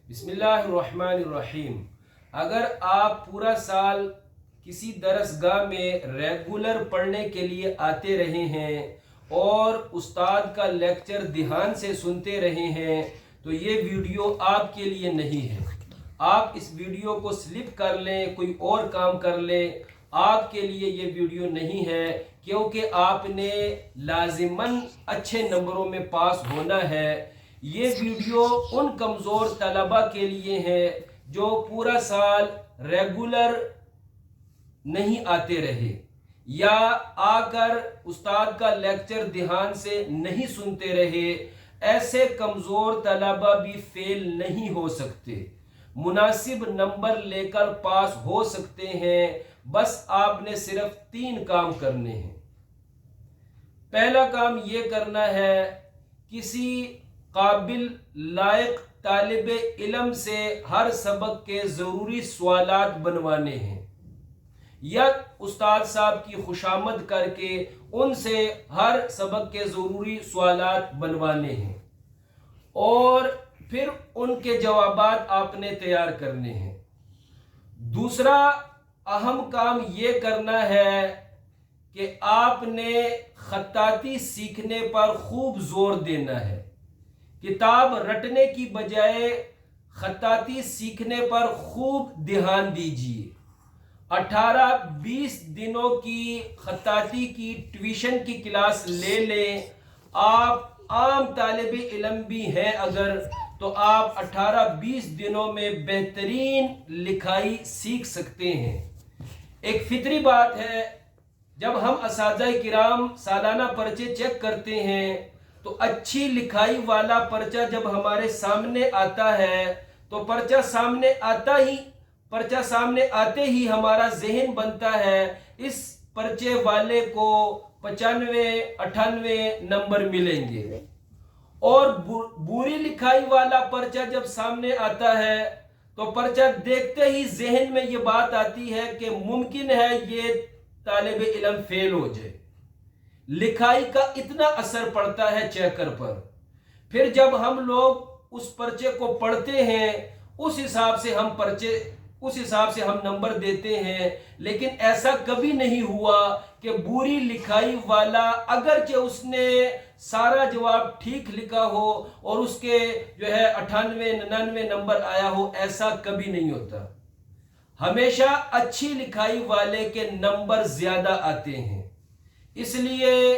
बिस्मिल्लाहिर्रहमानिर्रहीम। अगर आप पूरा साल किसी दरसगाह में रेगुलर पढ़ने के लिए आते रहे हैं और उस्ताद का लेक्चर ध्यान से सुनते रहे हैं तो ये वीडियो आपके लिए नहीं है। आप इस वीडियो को स्लिप कर लें, कोई और काम कर लें, आपके लिए ये वीडियो नहीं है, क्योंकि आपने लाजिमन अच्छे नंबरों में पास होना है। ये वीडियो उन कमज़ोर तलबा के लिए है जो पूरा साल रेगुलर नहीं आते रहे या आकर उस्ताद का लेक्चर ध्यान से नहीं सुनते रहे। ऐसे कमज़ोर तलबा भी फेल नहीं हो सकते, मुनासिब नंबर लेकर पास हो सकते हैं। बस आपने सिर्फ 3 काम करने हैं। पहला काम ये करना है, किसी काबिल लायक तालिब इल्म से हर सबक के ज़रूरी सवालात बनवाने हैं या उस्ताद साहब की खुशामद करके उनसे हर सबक के ज़रूरी सवालात बनवाने हैं और फिर उनके जवाबात आपने तैयार करने हैं। दूसरा अहम काम ये करना है कि आपने खत्ताती सीखने पर खूब जोर देना है। किताब रटने की बजाय खत्ताती सीखने पर खूब ध्यान दीजिए। 18-20 दिनों की खत्ताती की ट्यूशन की क्लास ले लें। आप आम तालिब इल्म भी हैं अगर, तो आप 18-20 दिनों में बेहतरीन लिखाई सीख सकते हैं। एक फितरी बात है, जब हम असातिज़ा किराम सालाना पर्चे चेक करते हैं तो अच्छी लिखाई वाला पर्चा जब हमारे सामने आता है तो पर्चा सामने आते ही हमारा जहन बनता है इस पर्चे वाले को 95-98 नंबर मिलेंगे। और बुरी लिखाई वाला पर्चा जब सामने आता है तो पर्चा देखते ही जहन में ये बात आती है कि मुमकिन है ये तालिब इल्म फेल हो जाए। लिखाई का इतना असर पड़ता है चेकर पर। फिर जब हम लोग उस पर्चे को पढ़ते हैं उस हिसाब से हम नंबर देते हैं। लेकिन ऐसा कभी नहीं हुआ कि बुरी लिखाई वाला अगरचे उसने सारा जवाब ठीक लिखा हो और उसके 98-99 नंबर आया हो, ऐसा कभी नहीं होता। हमेशा अच्छी लिखाई वाले के नंबर ज्यादा आते हैं। इसलिए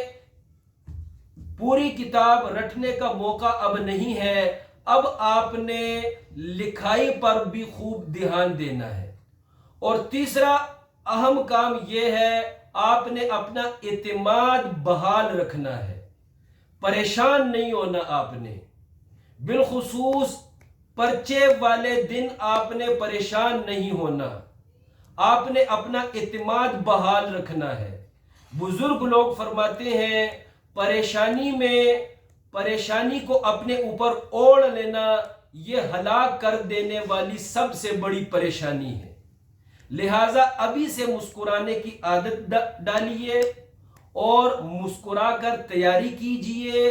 पूरी किताब रटने का मौका अब नहीं है, अब आपने लिखाई पर भी खूब ध्यान देना है। और तीसरा अहम काम यह है, आपने अपना एतमाद बहाल रखना है। परेशान नहीं होना आपने, बिलखुसूस पर्चे वाले दिन आपने परेशान नहीं होना। आपने अपना एतमाद बहाल रखना है। बुजुर्ग लोग फरमाते हैं, परेशानी को अपने ऊपर ओढ़ लेना ये हलाक कर देने वाली सबसे बड़ी परेशानी है। लिहाजा अभी से मुस्कुराने की आदत डालिए और मुस्कुराकर तैयारी कीजिए।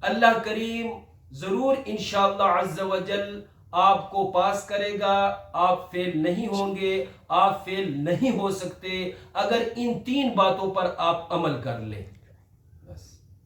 अल्लाह करीम जरूर इंशाअल्लाह अज़्ज़ा व जल आपको पास करेगा। आप फेल नहीं होंगे, आप फेल नहीं हो सकते अगर इन 3 बातों पर आप अमल कर लें।